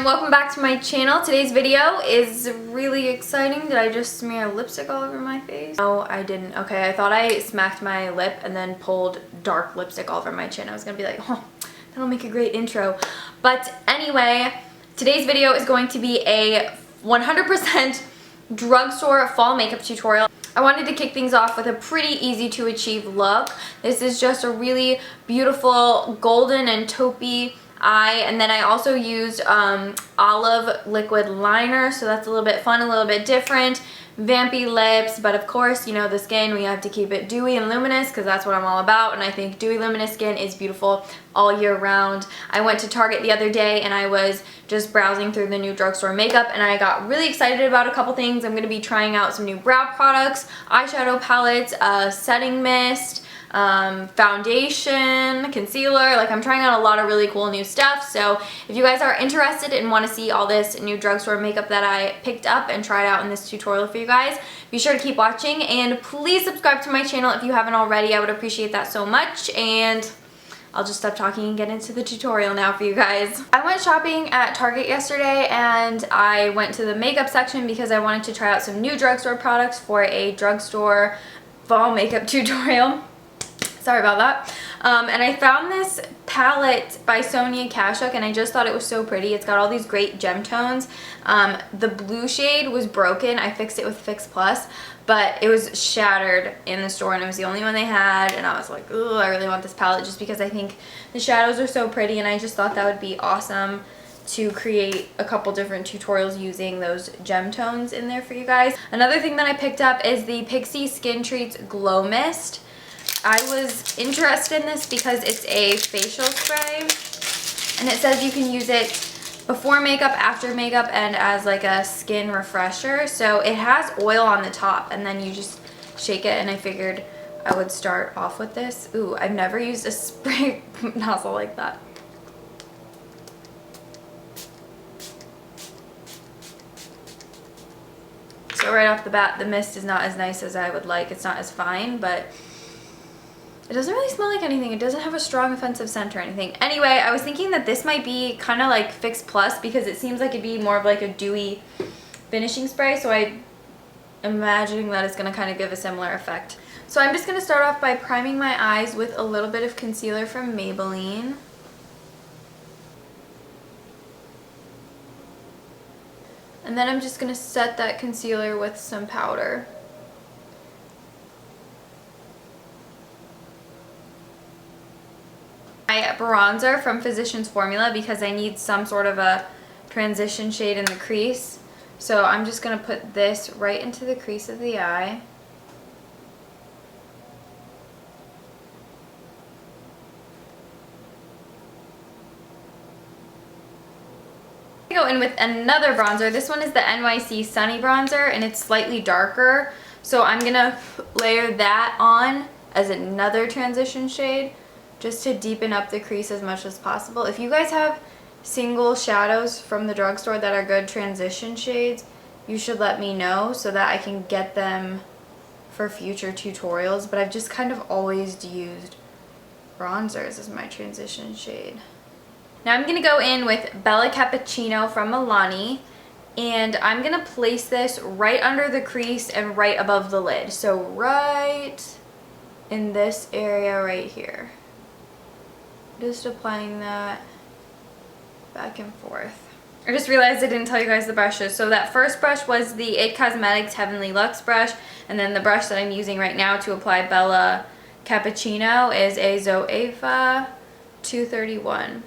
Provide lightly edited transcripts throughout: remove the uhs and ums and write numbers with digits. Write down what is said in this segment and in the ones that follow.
and welcome back to my channel. Today's video is really exciting. Did I just smear lipstick all over my face? No, I didn't. Okay, I thought I smacked my lip and then pulled dark lipstick all over my chin. I was gonna be like, oh, that'll make a great intro. But anyway, today's video is going to be a 100% drugstore fall makeup tutorial. I wanted to kick things off with a pretty easy to achieve look. This is just a really beautiful golden and taupey eye, and then I also used olive liquid liner, so that's a little bit fun, a little bit different. Vampy lips, but of course, you know, the skin, we have to keep it dewy and luminous because that's what I'm all about, and I think dewy luminous skin is beautiful all year round. I went to Target the other day and I was just browsing through the new drugstore makeup and I got really excited about a couple things. I'm going to be trying out some new brow products, eyeshadow palettes, setting mist, foundation, concealer. Like, I'm trying out a lot of really cool new stuff. So if you guys are interested and want to see all this new drugstore makeup that I picked up and tried out in this tutorial for you guys, be sure to keep watching and please subscribe to my channel if you haven't already. I would appreciate that so much, and I'll just stop talking and get into the tutorial now for you guys. I went shopping at Target yesterday and I went to the makeup section because I wanted to try out some new drugstore products for a drugstore fall makeup tutorial. Sorry about that. And I found this palette by Sonia Kashuk and I just thought it was so pretty. It's got all these great gem tones. The blue shade was broken. I fixed it with Fix Plus, but it was shattered in the store and it was the only one they had, and I was like, ooh, I really want this palette just because I think the shadows are so pretty, and I just thought that would be awesome to create a couple different tutorials using those gem tones in there for you guys. Another thing that I picked up is the Pixi Skin Treats Glow Mist. I was interested in this because it's a facial spray and it says you can use it before makeup, after makeup, and as like a skin refresher. So it has oil on the top and then you just shake it, and I figured I would start off with this. Ooh, I've never used a spray nozzle like that. So right off the bat, the mist is not as nice as I would like. It's not as fine, but it doesn't really smell like anything. It doesn't have a strong offensive scent or anything. Anyway, I was thinking that this might be kind of like Fix Plus because it seems like it'd be more of like a dewy finishing spray. So I'm imagining that it's going to kind of give a similar effect. So I'm just going to start off by priming my eyes with a little bit of concealer from Maybelline. And then I'm just going to set that concealer with some powder. My bronzer from Physicians Formula because I need some sort of a transition shade in the crease. So I'm just going to put this right into the crease of the eye. I go in with another bronzer. This one is the NYC Sunny Bronzer and it's slightly darker. So I'm going to layer that on as another transition shade, just to deepen up the crease as much as possible. If you guys have single shadows from the drugstore that are good transition shades, you should let me know so that I can get them for future tutorials. But I've just kind of always used bronzers as my transition shade. Now I'm going to go in with Bella Cappuccino from Milani, and I'm going to place this right under the crease and right above the lid. So right in this area right here. Just applying that back and forth. I just realized I didn't tell you guys the brushes. So that first brush was the IT Cosmetics Heavenly Luxe brush, and then the brush that I'm using right now to apply Bella Cappuccino is a Zoeva 231.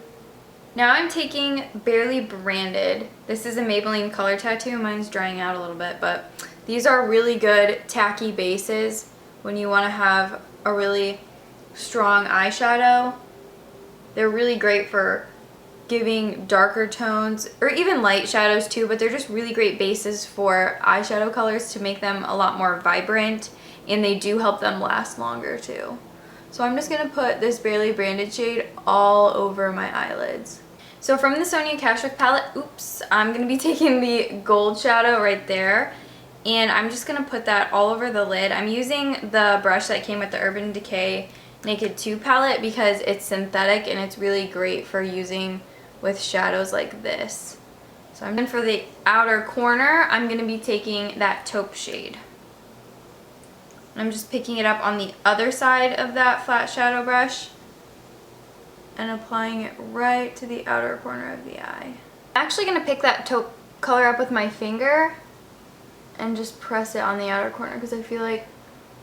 Now I'm taking Barely Branded. This is a Maybelline Color Tattoo. Mine's drying out a little bit, but these are really good tacky bases when you want to have a really strong eyeshadow. They're really great for giving darker tones or even light shadows too, but they're just really great bases for eyeshadow colors to make them a lot more vibrant, and they do help them last longer too. So I'm just going to put this Barely Branded shade all over my eyelids. So from the Sonia Kashuk palette, oops, I'm going to be taking the gold shadow right there, and I'm just going to put that all over the lid. I'm using the brush that came with the Urban Decay Naked 2 palette because it's synthetic and it's really great for using with shadows like this. So I'm in for the outer corner. I'm going to be taking that taupe shade. I'm just picking it up on the other side of that flat shadow brush and applying it right to the outer corner of the eye. I'm actually going to pick that taupe color up with my finger and just press it on the outer corner because I feel like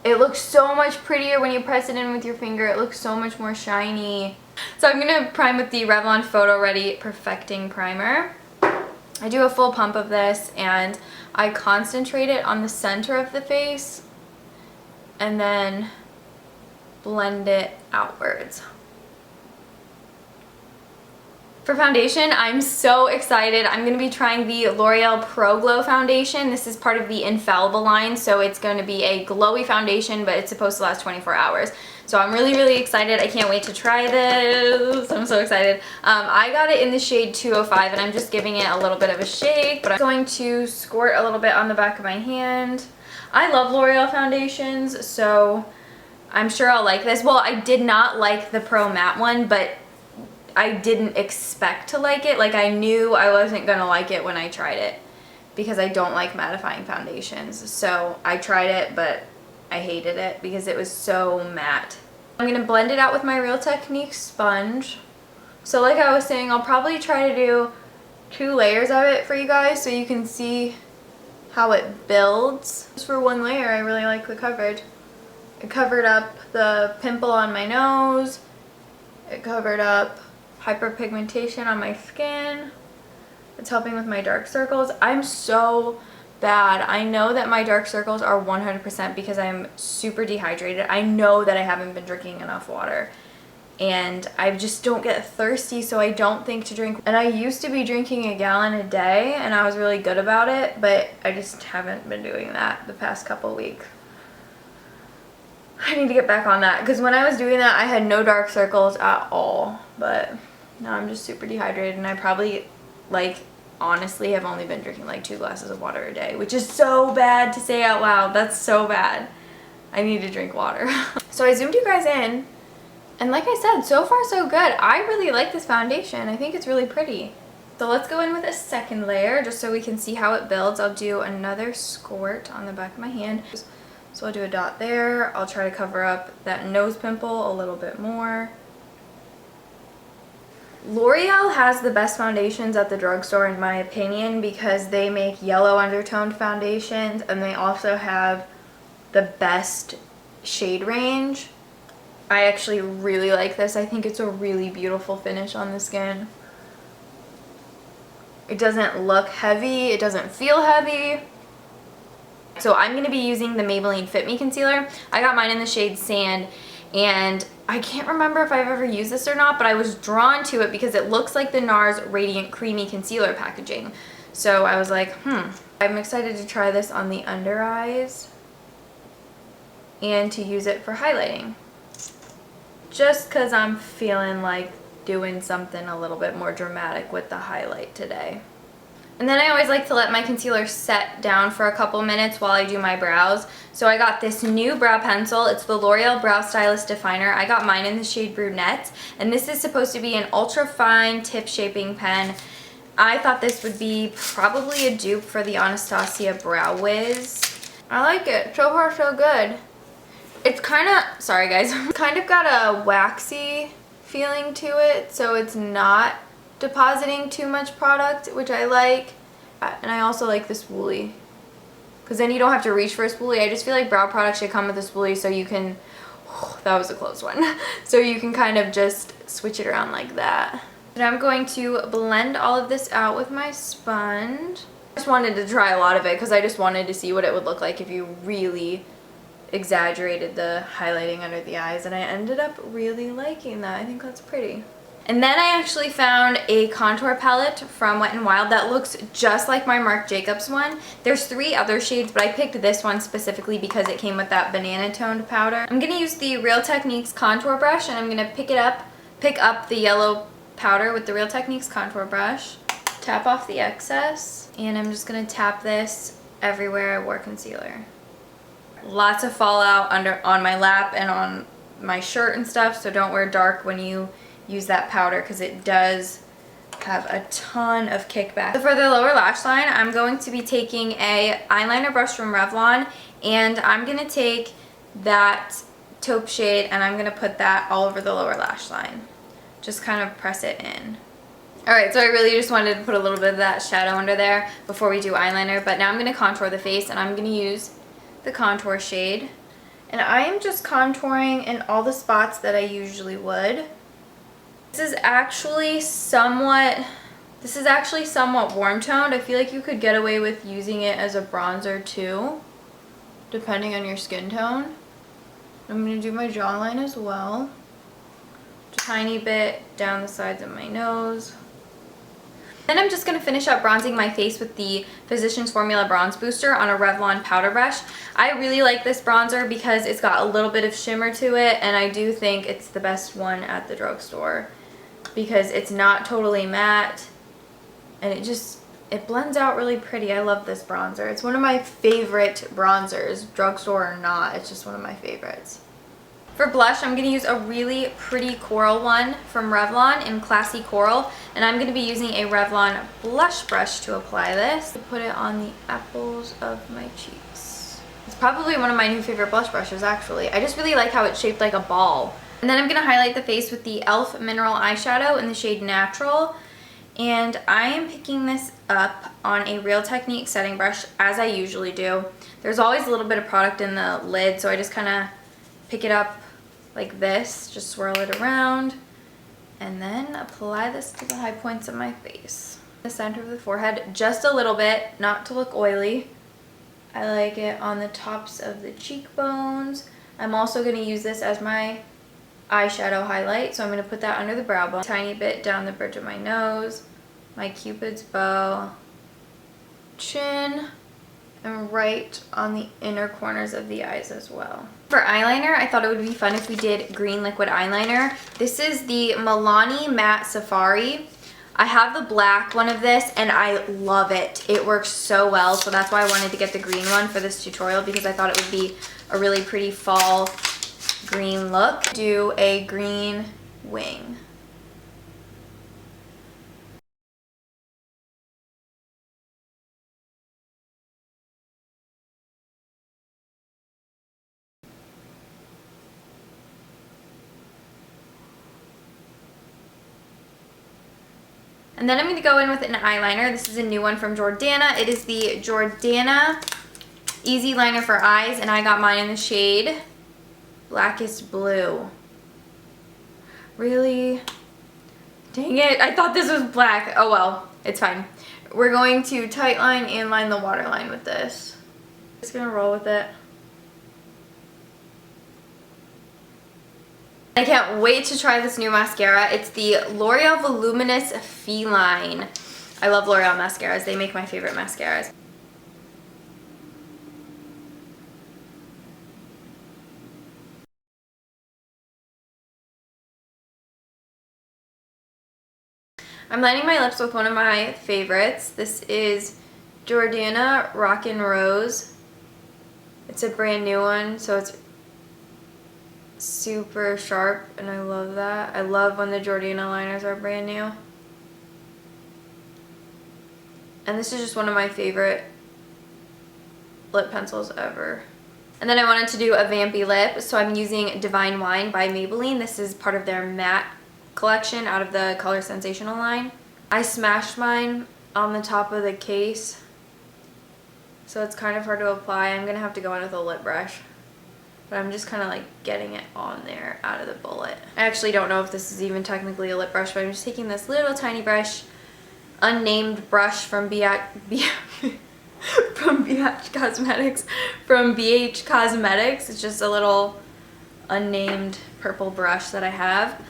it looks so much prettier when you press it in with your finger. It looks so much more shiny. So I'm going to prime with the Revlon Photo Ready Perfecting Primer. I do a full pump of this and I concentrate it on the center of the face and then blend it outwards. For foundation, I'm so excited. I'm going to be trying the L'Oreal Pro Glow foundation. This is part of the Infallible line, so it's going to be a glowy foundation, but it's supposed to last 24 hours. So I'm really, really excited. I can't wait to try this. I'm so excited. I got it in the shade 205, and I'm just giving it a little bit of a shake, but I'm going to squirt a little bit on the back of my hand. I love L'Oreal foundations, so I'm sure I'll like this. Well, I did not like the Pro Matte one, but I didn't expect to like it. Like, I knew I wasn't gonna like it when I tried it because I don't like mattifying foundations. So I tried it, but I hated it because it was so matte. I'm gonna blend it out with my Real Techniques sponge. So like I was saying, I'll probably try to do 2 layers of it for you guys so you can see how it builds. Just for 1 layer, I really like the coverage. It covered up the pimple on my nose. It covered up hyperpigmentation on my skin. It's helping with my dark circles. I'm so bad. I know that my dark circles are 100% because I'm super dehydrated. I know that I haven't been drinking enough water and I just don't get thirsty, so I don't think to drink. And I used to be drinking 1 gallon a day and I was really good about it, but I just haven't been doing that the past couple weeks. I need to get back on that because when I was doing that I had no dark circles at all, but now I'm just super dehydrated and I probably, like, honestly have only been drinking like 2 glasses of water a day, which is so bad to say out loud. That's so bad. I need to drink water. So I zoomed you guys in and like I said, so far so good. I really like this foundation. I think it's really pretty. So let's go in with a second layer just so we can see how it builds. I'll do another squirt on the back of my hand. So I'll do a dot there. I'll try to cover up that nose pimple a little bit more. L'Oreal has the best foundations at the drugstore in my opinion because they make yellow undertoned foundations and they also have the best shade range. I actually really like this. I think it's a really beautiful finish on the skin. It doesn't look heavy. It doesn't feel heavy. So I'm going to be using the Maybelline Fit Me Concealer. I got mine in the shade Sand, and I can't remember if I've ever used this or not, but I was drawn to it because it looks like the NARS Radiant Creamy Concealer packaging. So I was like, I'm excited to try this on the under eyes and to use it for highlighting. Just because I'm feeling like doing something a little bit more dramatic with the highlight today. And then I always like to let my concealer set down for a couple minutes while I do my brows. So I got this new brow pencil. It's the L'Oreal Brow Stylist Definer. I got mine in the shade Brunette. And this is supposed to be an ultra fine tip shaping pen. I thought this would be probably a dupe for the Anastasia Brow Wiz. I like it. So far so good. It's kind of, sorry guys, kind of got a waxy feeling to it. So it's not depositing too much product, which I like. And I also like the spoolie because then you don't have to reach for a spoolie. I just feel like brow products should come with a spoolie so you can, that was a close one, so you can kind of just switch it around like that. And I'm going to blend all of this out with my sponge. I just wanted to try a lot of it because I just wanted to see what it would look like if you really exaggerated the highlighting under the eyes, and I ended up really liking that. I think that's pretty. And then I actually found a contour palette from Wet n Wild that looks just like my Marc Jacobs one. There's 3 other shades, but I picked this one specifically because it came with that banana toned powder. I'm gonna use the Real Techniques contour brush, and I'm gonna pick up the yellow powder with the Real Techniques contour brush, tap off the excess, and I'm just gonna tap this everywhere I wore concealer. Lots of fallout on my lap and on my shirt and stuff, so don't wear dark when you use that powder because it does have a ton of kickback. So for the lower lash line, I'm going to be taking a eyeliner brush from Revlon, and I'm going to take that taupe shade and I'm going to put that all over the lower lash line. Just kind of press it in. Alright, so I really just wanted to put a little bit of that shadow under there before we do eyeliner, but now I'm going to contour the face, and I'm going to use the contour shade. And I am just contouring in all the spots that I usually would. This is actually somewhat warm toned. I feel like you could get away with using it as a bronzer too, depending on your skin tone. I'm going to do my jawline as well. Tiny bit down the sides of my nose. Then I'm just going to finish up bronzing my face with the Physicians Formula Bronze Booster on a Revlon powder brush. I really like this bronzer because it's got a little bit of shimmer to it, and I do think it's the best one at the drugstore because it's not totally matte, and it blends out really pretty. I love this bronzer. It's one of my favorite bronzers, drugstore or not. It's just one of my favorites. For blush, I'm going to use a really pretty coral one from Revlon in Classy Coral, and I'm going to be using a Revlon blush brush to apply this. Put it on the apples of my cheeks. It's probably one of my new favorite blush brushes, actually. I just really like how it's shaped like a ball. And then I'm going to highlight the face with the e.l.f. Mineral Eyeshadow in the shade Natural. And I am picking this up on a Real Technique setting brush, as I usually do. There's always a little bit of product in the lid, so I just kind of pick it up like this, just swirl it around, and then apply this to the high points of my face. The center of the forehead, just a little bit, not to look oily. I like it on the tops of the cheekbones. I'm also going to use this as my eyeshadow highlight, so I'm going to put that under the brow bone. Tiny bit down the bridge of my nose, my cupid's bow, chin, and right on the inner corners of the eyes as well. For eyeliner, I thought it would be fun if we did green liquid eyeliner. This is the Milani Matte Safari. I have the black one of this and I love it. It works so well, so that's why I wanted to get the green one for this tutorial, because I thought it would be a really pretty fall green look. Do a green wing. And then I'm going to go in with an eyeliner. This is a new one from Jordana. It is the Jordana Easy Liner for Eyes, and I got mine in the shade Blackest Blue. Really? Dang it, I thought this was black. Oh well, it's fine. We're going to tight line and line the waterline with this. Just going to roll with it. I can't wait to try this new mascara. It's the L'Oreal Voluminous Feline. I love L'Oreal mascaras. They make my favorite mascaras. I'm lining my lips with one of my favorites. This is Jordana Rockin' Rose. It's a brand new one, so it's super sharp, and I love that. I love when the Jordana liners are brand new. And this is just one of my favorite lip pencils ever. And then I wanted to do a vampy lip, so I'm using Divine Wine by Maybelline. This is part of their matte collection out of the Color Sensational line. I smashed mine on the top of the case, so it's kind of hard to apply. I'm gonna have to go in with a lip brush. But I'm just kind of like getting it on there out of the bullet. I actually don't know if this is even technically a lip brush, but I'm just taking this little tiny brush, unnamed brush from from BH Cosmetics. It's just a little unnamed purple brush that I have.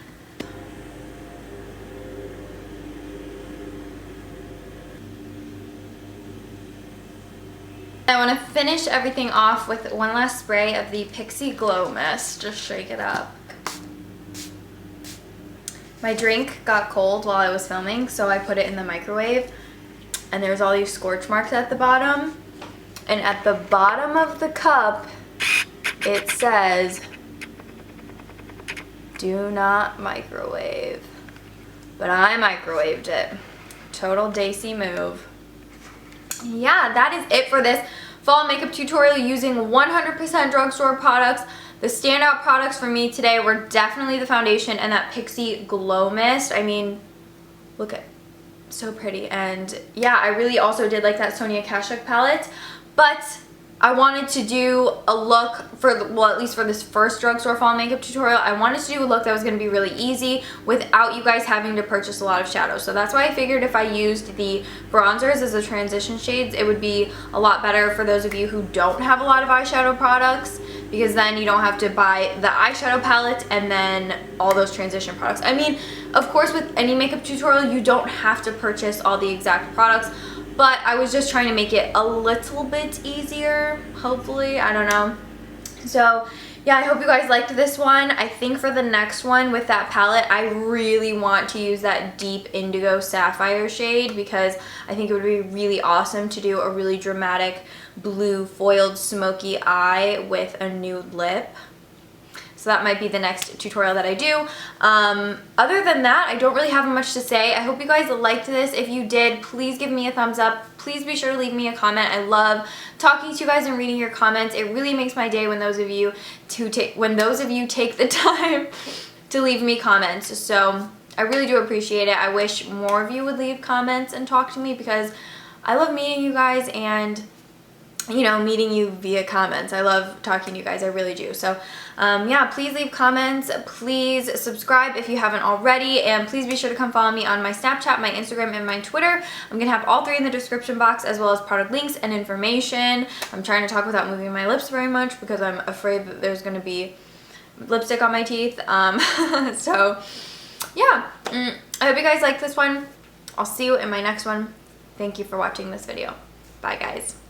I want to finish everything off with one last spray of the Pixie Glow Mist. Just shake it up. My drink got cold while I was filming, so I put it in the microwave. And there's all these scorch marks at the bottom. And at the bottom of the cup, it says, "Do not microwave." but I microwaved it. Total Daisy move. Yeah, that is it for this fall makeup tutorial using 100% drugstore products. The standout products for me today were definitely the foundation and that Pixie Glow Mist. I mean, look at, so pretty. And yeah, I really also did like that Sonia Kashuk palette, but I wanted to do a look for, well, at least for this first drugstore fall makeup tutorial, I wanted to do a look that was going to be really easy without you guys having to purchase a lot of shadows. So that's why I figured if I used the bronzers as the transition shades, it would be a lot better for those of you who don't have a lot of eyeshadow products, because then you don't have to buy the eyeshadow palette and then all those transition products. I mean, of course, with any makeup tutorial, you don't have to purchase all the exact products, but I was just trying to make it a little bit easier, hopefully, I don't know. So yeah, I hope you guys liked this one. I think for the next one with that palette, I really want to use that deep indigo sapphire shade, because I think it would be really awesome to do a really dramatic blue foiled smoky eye with a nude lip. So that might be the next tutorial that I do. Other than that, I don't really have much to say. I hope you guys liked this. If you did, please give me a thumbs up. Please be sure to leave me a comment. I love talking to you guys and reading your comments. It really makes my day when those of you take the time to leave me comments. So I really do appreciate it. I wish more of you would leave comments and talk to me, because I love meeting you guys and, you know, meeting you via comments. I love talking to you guys, I really do. So yeah, please leave comments, please subscribe if you haven't already, and please be sure to come follow me on my Snapchat, my Instagram, and my Twitter. I'm gonna have all three in the description box, as well as product links and information. I'm trying to talk without moving my lips very much because I'm afraid that there's gonna be lipstick on my teeth. So yeah, I hope you guys like this one. I'll see you in my next one. Thank you for watching this video. Bye guys.